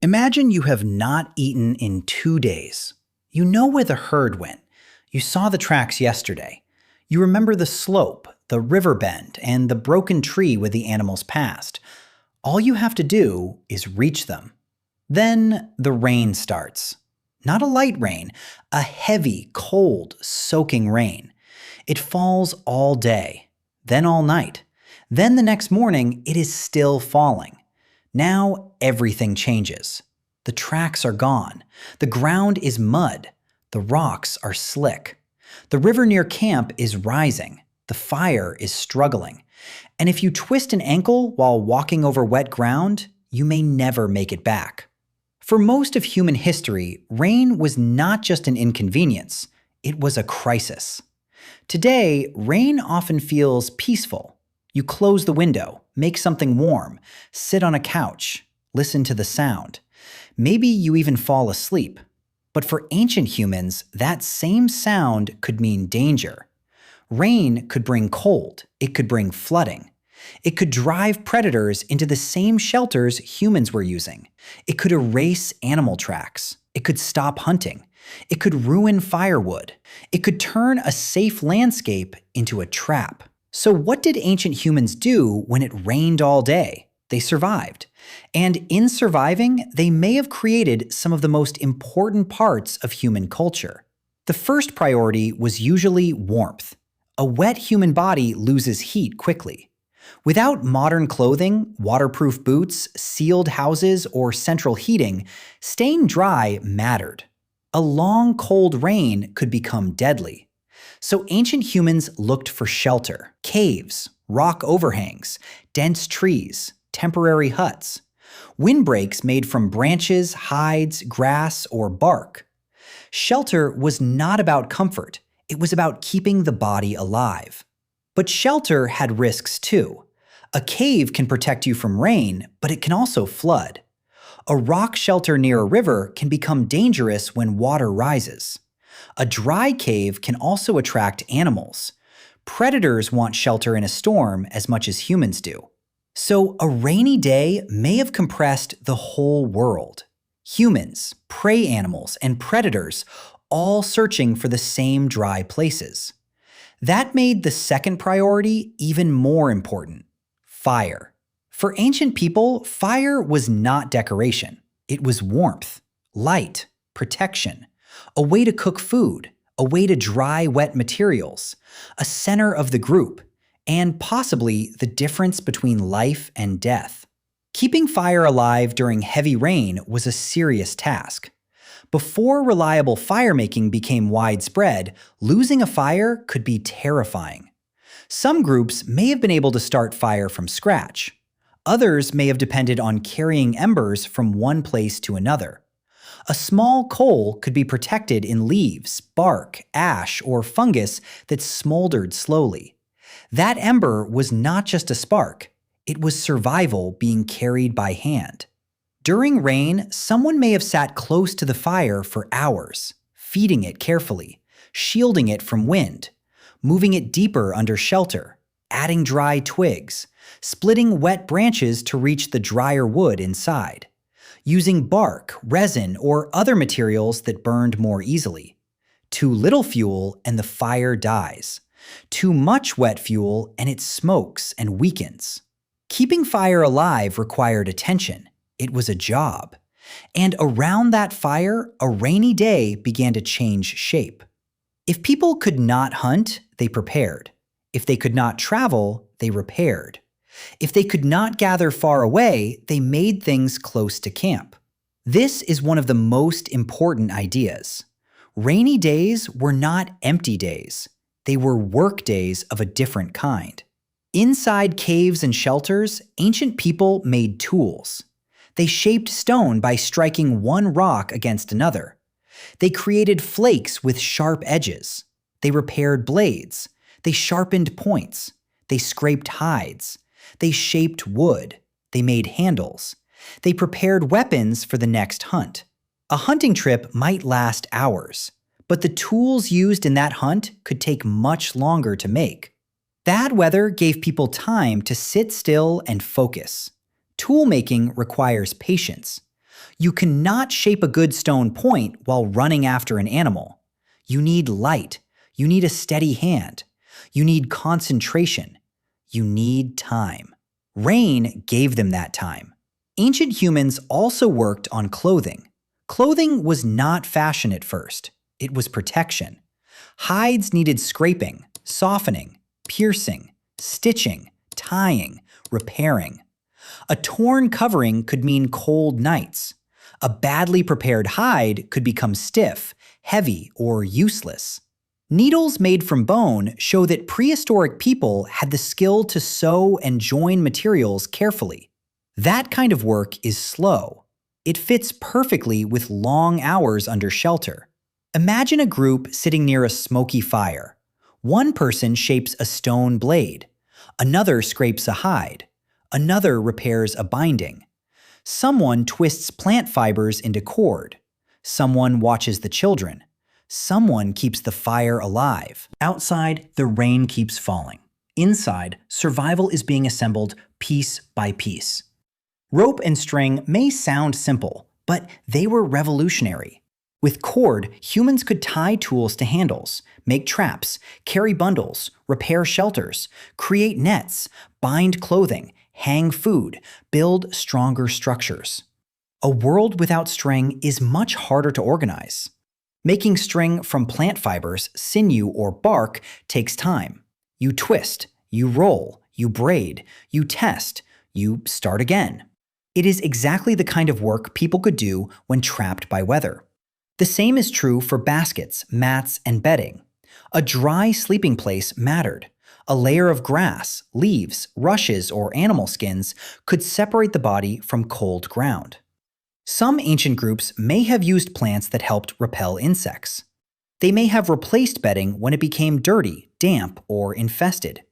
Imagine you have not eaten in 2 days. You know where the herd went. You saw the tracks yesterday. You remember the slope, the river bend, and the broken tree where the animals passed. All you have to do is reach them. Then the rain starts. Not a light rain, a heavy, cold, soaking rain. It falls all day, then all night. Then the next morning, it is still falling. Now everything changes. The tracks are gone. The ground is mud. The rocks are slick. The river near camp is rising. The fire is struggling. And if you twist an ankle while walking over wet ground, you may never make it back. For most of human history, rain was not just an inconvenience, it was a crisis. Today, rain often feels peaceful. You close the window, make something warm, sit on a couch, listen to the sound. Maybe you even fall asleep. But for ancient humans, that same sound could mean danger. Rain could bring cold, it could bring flooding. It could drive predators into the same shelters humans were using. It could erase animal tracks. It could stop hunting. It could ruin firewood. It could turn a safe landscape into a trap. So what did ancient humans do when it rained all day? They survived. And in surviving, they may have created some of the most important parts of human culture. The first priority was usually warmth. A wet human body loses heat quickly. Without modern clothing, waterproof boots, sealed houses, or central heating, staying dry mattered. A long, cold rain could become deadly. So ancient humans looked for shelter: caves, rock overhangs, dense trees, temporary huts, windbreaks made from branches, hides, grass, or bark. Shelter was not about comfort, it was about keeping the body alive. But shelter had risks too. A cave can protect you from rain, but it can also flood. A rock shelter near a river can become dangerous when water rises. A dry cave can also attract animals. Predators want shelter in a storm as much as humans do. So a rainy day may have compressed the whole world. Humans, prey animals, and predators all searching for the same dry places. That made the second priority even more important: fire. For ancient people, fire was not decoration. It was warmth, light, protection, a way to cook food, a way to dry wet materials, a center of the group, and possibly the difference between life and death. Keeping fire alive during heavy rain was a serious task. Before reliable firemaking became widespread, losing a fire could be terrifying. Some groups may have been able to start fire from scratch. Others may have depended on carrying embers from one place to another. A small coal could be protected in leaves, bark, ash, or fungus that smoldered slowly. That ember was not just a spark, it was survival being carried by hand. During rain, someone may have sat close to the fire for hours, feeding it carefully, shielding it from wind, moving it deeper under shelter, adding dry twigs, splitting wet branches to reach the drier wood inside, using bark, resin, or other materials that burned more easily. Too little fuel and the fire dies. Too much wet fuel and it smokes and weakens. Keeping fire alive required attention. It was a job. And around that fire, a rainy day began to change shape. If people could not hunt, they prepared. If they could not travel, they repaired. If they could not gather far away, they made things close to camp. This is one of the most important ideas. Rainy days were not empty days. They were work days of a different kind. Inside caves and shelters, ancient people made tools. They shaped stone by striking one rock against another. They created flakes with sharp edges. They repaired blades. They sharpened points. They scraped hides. They shaped wood. They made handles. They prepared weapons for the next hunt. A hunting trip might last hours, but the tools used in that hunt could take much longer to make. Bad weather gave people time to sit still and focus. Tool making requires patience. You cannot shape a good stone point while running after an animal. You need light. You need a steady hand. You need concentration. You need time. Rain gave them that time. Ancient humans also worked on clothing. Clothing was not fashion at first. It was protection. Hides needed scraping, softening, piercing, stitching, tying, repairing. A torn covering could mean cold nights. A badly prepared hide could become stiff, heavy, or useless. Needles made from bone show that prehistoric people had the skill to sew and join materials carefully. That kind of work is slow. It fits perfectly with long hours under shelter. Imagine a group sitting near a smoky fire. One person shapes a stone blade. Another scrapes a hide. Another repairs a binding. Someone twists plant fibers into cord. Someone watches the children. Someone keeps the fire alive. Outside, the rain keeps falling. Inside, survival is being assembled piece by piece. Rope and string may sound simple, but they were revolutionary. With cord, humans could tie tools to handles, make traps, carry bundles, repair shelters, create nets, bind clothing, hang food, build stronger structures. A world without string is much harder to organize. Making string from plant fibers, sinew, or bark takes time. You twist, you roll, you braid, you test, you start again. It is exactly the kind of work people could do when trapped by weather. The same is true for baskets, mats, and bedding. A dry sleeping place mattered. A layer of grass, leaves, rushes, or animal skins could separate the body from cold ground. Some ancient groups may have used plants that helped repel insects. They may have replaced bedding when it became dirty, damp, or infested.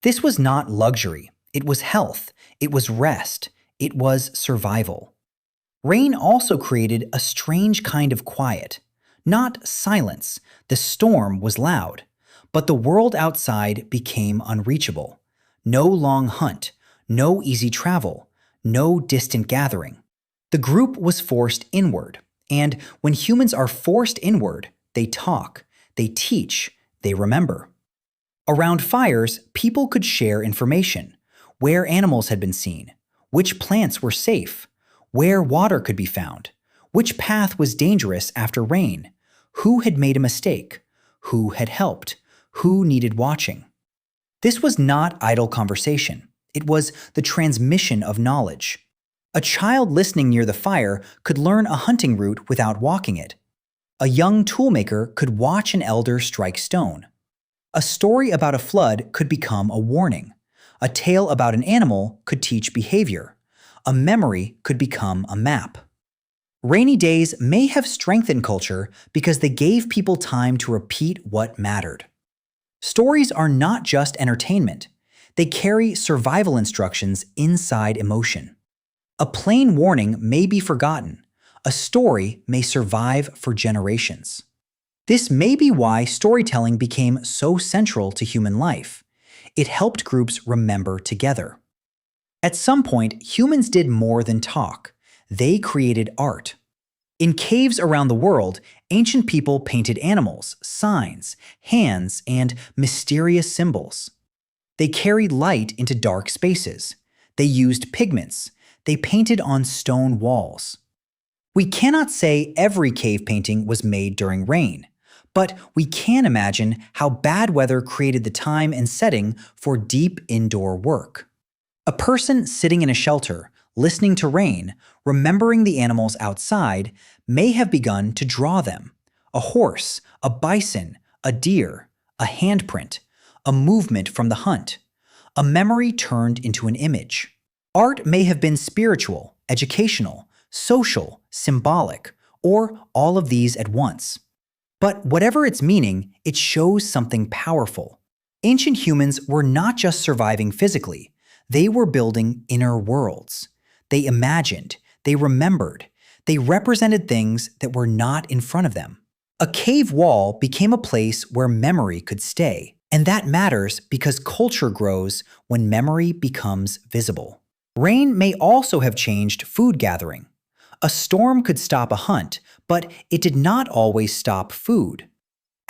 This was not luxury. It was health. It was rest. It was survival. Rain also created a strange kind of quiet. Not silence. The storm was loud. But the world outside became unreachable. No long hunt. No easy travel. No distant gathering. The group was forced inward. And when humans are forced inward, they talk, they teach, they remember. Around fires, people could share information. Where animals had been seen. Which plants were safe. Where water could be found. Which path was dangerous after rain. Who had made a mistake. Who had helped. Who needed watching. This was not idle conversation. It was the transmission of knowledge. A child listening near the fire could learn a hunting route without walking it. A young toolmaker could watch an elder strike stone. A story about a flood could become a warning. A tale about an animal could teach behavior. A memory could become a map. Rainy days may have strengthened culture because they gave people time to repeat what mattered. Stories are not just entertainment. They carry survival instructions inside emotion. A plain warning may be forgotten. A story may survive for generations. This may be why storytelling became so central to human life. It helped groups remember together. At some point, humans did more than talk. They created art. In caves around the world, ancient people painted animals, signs, hands, and mysterious symbols. They carried light into dark spaces. They used pigments. They painted on stone walls. We cannot say every cave painting was made during rain, but we can imagine how bad weather created the time and setting for deep indoor work. A person sitting in a shelter, listening to rain, remembering the animals outside, may have begun to draw them. A horse, a bison, a deer, a handprint, a movement from the hunt. A memory turned into an image. Art may have been spiritual, educational, social, symbolic, or all of these at once. But whatever its meaning, it shows something powerful. Ancient humans were not just surviving physically. They were building inner worlds. They imagined, they remembered, they represented things that were not in front of them. A cave wall became a place where memory could stay, and that matters because culture grows when memory becomes visible. Rain may also have changed food gathering. A storm could stop a hunt, but it did not always stop food.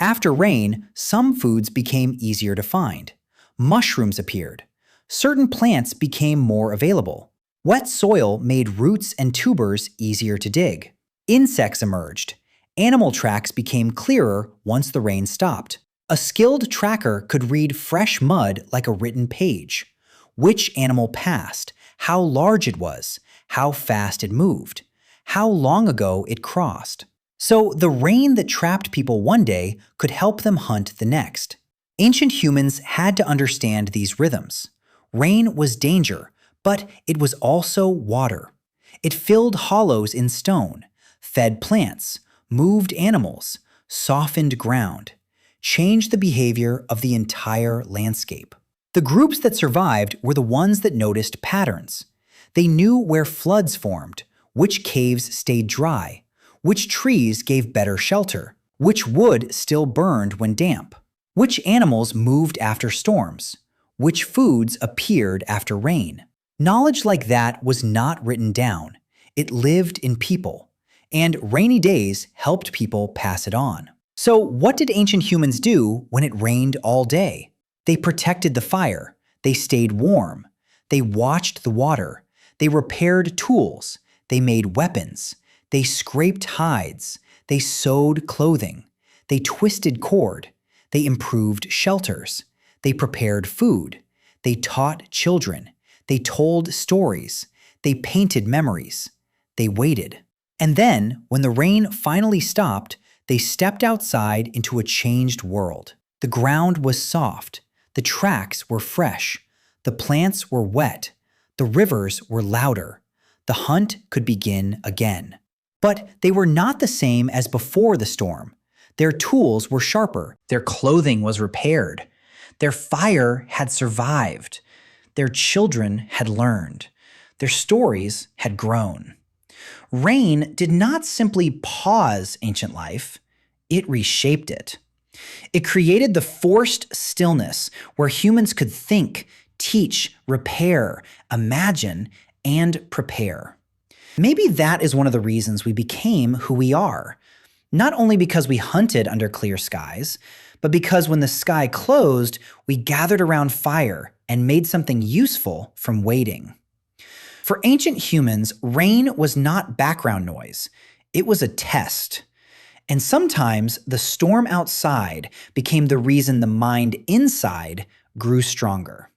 After rain, some foods became easier to find. Mushrooms appeared. Certain plants became more available. Wet soil made roots and tubers easier to dig. Insects emerged. Animal tracks became clearer once the rain stopped. A skilled tracker could read fresh mud like a written page. Which animal passed, how large it was, how fast it moved, how long ago it crossed. So the rain that trapped people one day could help them hunt the next. Ancient humans had to understand these rhythms. Rain was danger, but it was also water. It filled hollows in stone, fed plants, moved animals, softened ground, changed the behavior of the entire landscape. The groups that survived were the ones that noticed patterns. They knew where floods formed, which caves stayed dry, which trees gave better shelter, which wood still burned when damp, which animals moved after storms, which foods appeared after rain. Knowledge like that was not written down. It lived in people, and rainy days helped people pass it on. So what did ancient humans do when it rained all day? They protected the fire. They stayed warm. They watched the water. They repaired tools. They made weapons. They scraped hides. They sewed clothing. They twisted cord. They improved shelters. They prepared food. They taught children. They told stories. They painted memories. They waited. And then, when the rain finally stopped, they stepped outside into a changed world. The ground was soft. The tracks were fresh. The plants were wet. The rivers were louder. The hunt could begin again. But they were not the same as before the storm. Their tools were sharper. Their clothing was repaired. Their fire had survived. Their children had learned. Their stories had grown. Rain did not simply pause ancient life, it reshaped it. It created the forced stillness where humans could think, teach, repair, imagine, and prepare. Maybe that is one of the reasons we became who we are. Not only because we hunted under clear skies, but because when the sky closed, we gathered around fire and made something useful from waiting. For ancient humans, rain was not background noise. It was a test. And sometimes the storm outside became the reason the mind inside grew stronger.